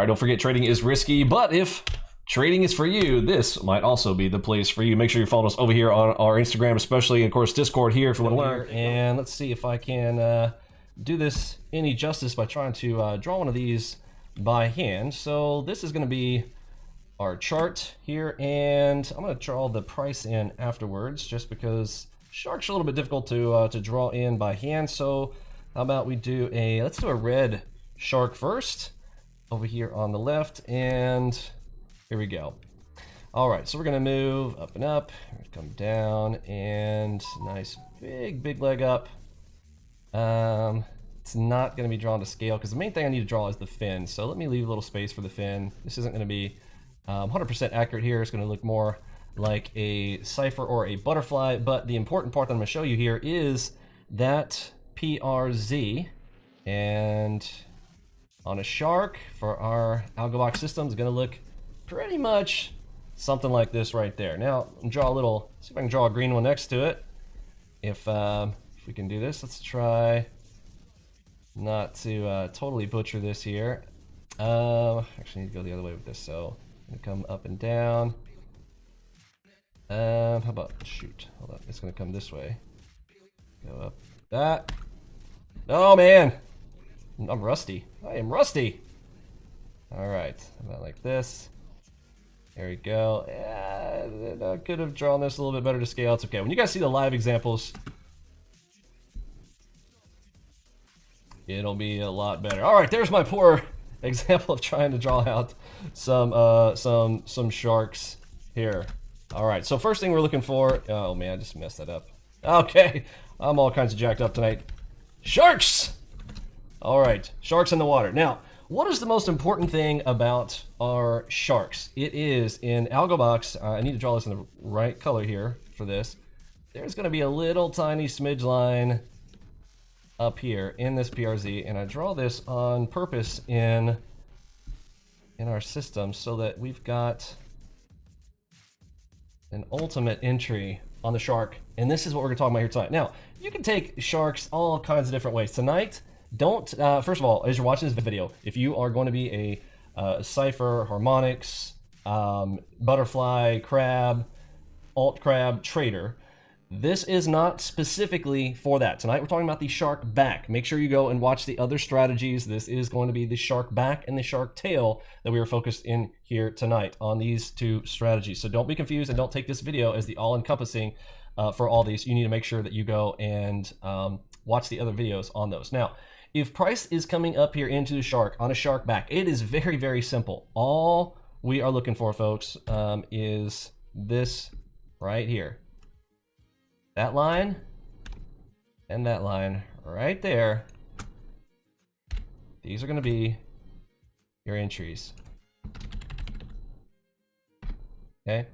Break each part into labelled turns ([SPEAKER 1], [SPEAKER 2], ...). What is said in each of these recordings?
[SPEAKER 1] right, don't forget trading is risky, but if trading is for you, this might also be the place for you. Make sure you follow us over here on our Instagram, especially, and of course, Discord here if you want to learn. And let's see if I can do this any justice by trying to draw one of these by hand. So this is going to be our chart here, and I'm going to draw the price in afterwards, just because sharks are a little bit difficult to draw in by hand. So how about we do let's do a red shark first over here on the left, and here we go. All right, so we're gonna move up and up, come down, and nice big leg up. It's not gonna be drawn to scale because the main thing I need to draw is the fin. So let me leave a little space for the fin. This isn't gonna be 100% accurate here. It's gonna look more like a cipher or a butterfly, but the important part that I'm gonna show you here is that PRZ, and on a shark for our AlgoBox system is going to look pretty much something like this right there. Now, draw a little, see if I can draw a green one next to it. If we can do this, let's try not to totally butcher this here. Actually, I need to go the other way with this, so I'm going to come up and down. How about, shoot, hold on, it's going to come this way. Go up that. Oh man, I'm rusty. I am rusty. All right, about like this. There we go. Yeah, I could have drawn this a little bit better to scale. It's okay. When you guys see the live examples, it'll be a lot better. All right, there's my poor example of trying to draw out some sharks here. All right, so first thing we're looking for. Oh man, I just messed that up. Okay, I'm all kinds of jacked up tonight. Sharks! All right, sharks in the water. Now, what is the most important thing about our sharks? It is in AlgoBox. I need to draw this in the right color here for this. There's going to be a little tiny smidge line up here in this PRZ, and I draw this on purpose in our system so that we've got an ultimate entry on the shark, and this is what we're going to talk about here tonight. Now, you can take sharks all kinds of different ways. Tonight, don't, first of all, as you're watching this video, if you are going to be a cipher, harmonics, butterfly, crab, alt crab trader, this is not specifically for that. Tonight we're talking about the shark back. Make sure you go and watch the other strategies. This is going to be the shark back and the shark tail that we are focused in here tonight on these two strategies. So don't be confused and don't take this video as the all-encompassing for all these. You need to make sure that you go and watch the other videos on those. Now, if price is coming up here into the shark on a shark back, it is very, very simple. All we are looking for, folks, is this right here. That line and that line right there. These are going to be your entries. Okay.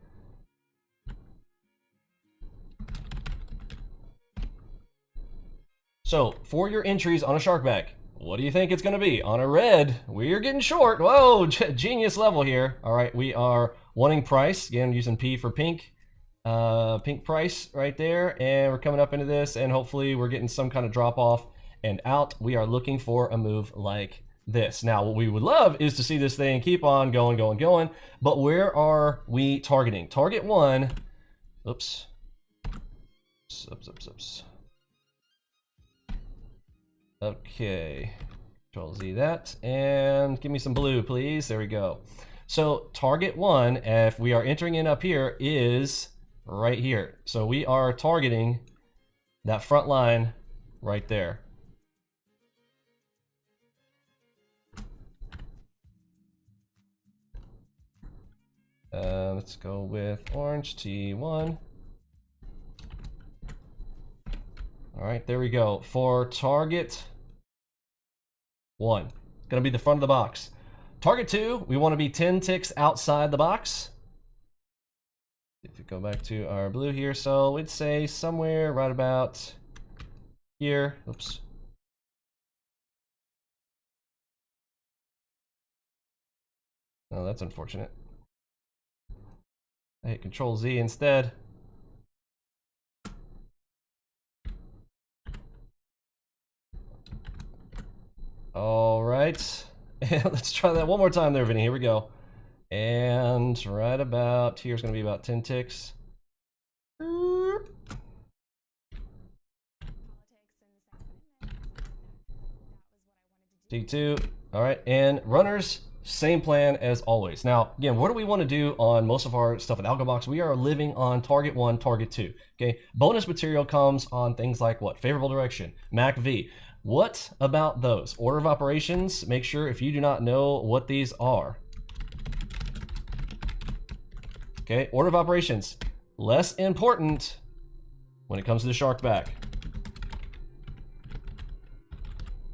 [SPEAKER 1] So for your entries on a shark back, what do you think it's going to be? On a red, we're getting short. Whoa, genius level here. All right, we are wanting price. Again, using P for pink. Pink price right there, and we're coming up into this, and hopefully we're getting some kind of drop off and out. We are looking for a move like this. Now, what we would love is to see this thing keep on going, but where are we targeting? Target one, oops. Okay, Control Z that, and give me some blue, please. There we go. So target one, if we are entering in up here, is right here. So we are targeting that front line right there. Let's go with orange T1. All right, there we go. For target one, gonna be the front of the box. Target two, we want to be 10 ticks outside the box. If we go back to our blue here, so we'd say somewhere right about here. Oops. Oh, that's unfortunate. I hit Control Z instead. All right. And let's try that one more time there, Vinny. Here we go. And right about here's going to be about 10 ticks. T2. All right, and runners, same plan as always. Now, again, what do we want to do on most of our stuff in AlgoBox? We are living on target 1, target 2. Okay, bonus material comes on things like what? Favorable direction, MACV. What about those? Order of operations, make sure if you do not know what these are. Okay, order of operations, less important when it comes to the shark back.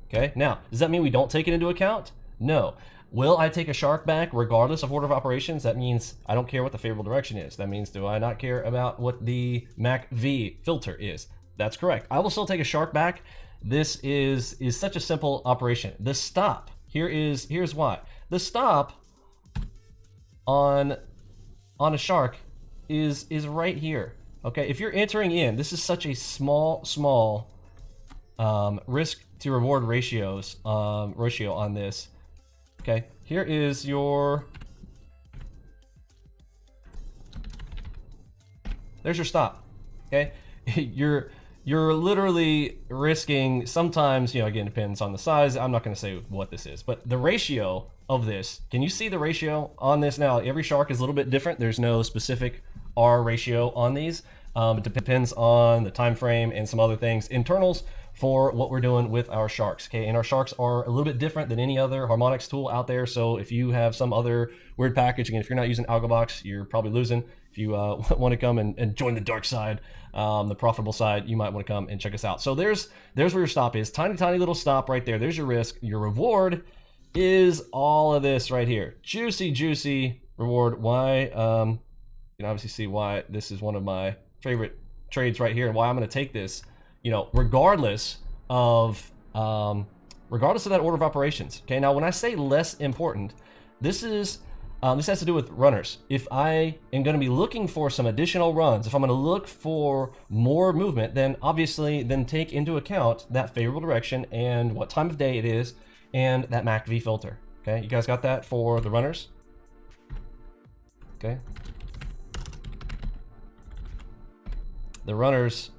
[SPEAKER 1] Okay, now, does that mean we don't take it into account? No. Will I take a shark back regardless of order of operations? That means I don't care what the favorable direction is. That means do I not care about what the MACV filter is? That's correct. I will still take a shark back. This is such a simple operation. The stop, here's why. The stop on a shark is right here. Okay, if you're entering in, this is such a small risk to reward ratio on this. Okay, here is there's your stop. Okay, you're literally risking sometimes, you know, again, depends on the size. I'm not going to say what this is, but the ratio of this, can you see the ratio on this? Now, every shark is a little bit different. There's no specific R ratio on these. It depends on the time frame and some other things, internals for what we're doing with our sharks. Okay, and our sharks are a little bit different than any other harmonics tool out there. So if you have some other weird package, again, if you're not using AlgoBox, you're probably losing. If you want to come and join the dark side, the profitable side, you might want to come and check us out. So there's where your stop is. Tiny little stop right there. There's your risk. Your reward is all of this right here. Juicy reward. Why? You can obviously see why this is one of my favorite trades right here, and why I'm going to take this. You know, regardless of that order of operations. Okay, now when I say less important, this has to do with runners. If I am going to be looking for some additional runs, if I'm going to look for more movement, then obviously take into account that favorable direction and what time of day it is, and that MACV filter. Okay, you guys got that for the runners? Okay. The runners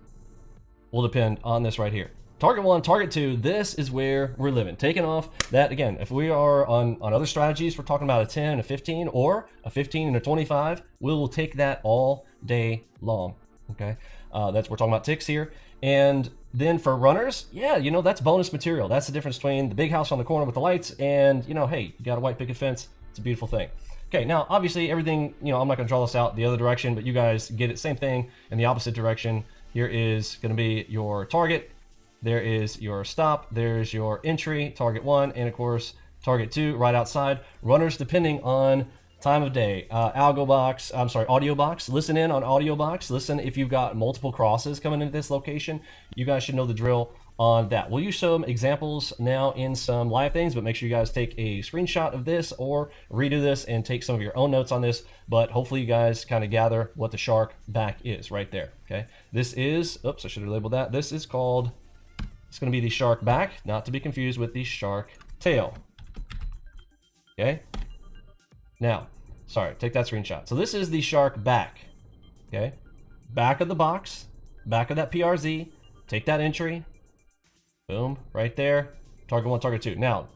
[SPEAKER 1] will depend on this right here. Target 1, target 2, this is where we're living. Taking off that, again, if we are on other strategies, we're talking about a 10 and a 15, or a 15 and a 25, we will take that all day long, okay? We're talking about ticks here. And then for runners, yeah, you know, that's bonus material. That's the difference between the big house on the corner with the lights and, you know, hey, you got a white picket fence. It's a beautiful thing. Okay, now, obviously, everything, you know, I'm not going to draw this out the other direction, but you guys get it. Same thing in the opposite direction. Here is going to be your target. There is your stop. There's your entry, target 1, and of course, target 2 right outside. Runners depending on time of day. AudioBox. Listen in on AudioBox. Listen if you've got multiple crosses coming into this location. You guys should know the drill on that. We'll use some examples now in some live things, but make sure you guys take a screenshot of this or redo this and take some of your own notes on this. But hopefully you guys kind of gather what the shark back is right there. Okay, this is, oops, I should have labeled that. This is called, it's going to be the shark back, not to be confused with the shark tail. Okay, now, sorry, take that screenshot. So this is the shark back. Okay, back of the box, back of that PRZ. Take that entry. Boom, right there. Target 1, target 2. Now,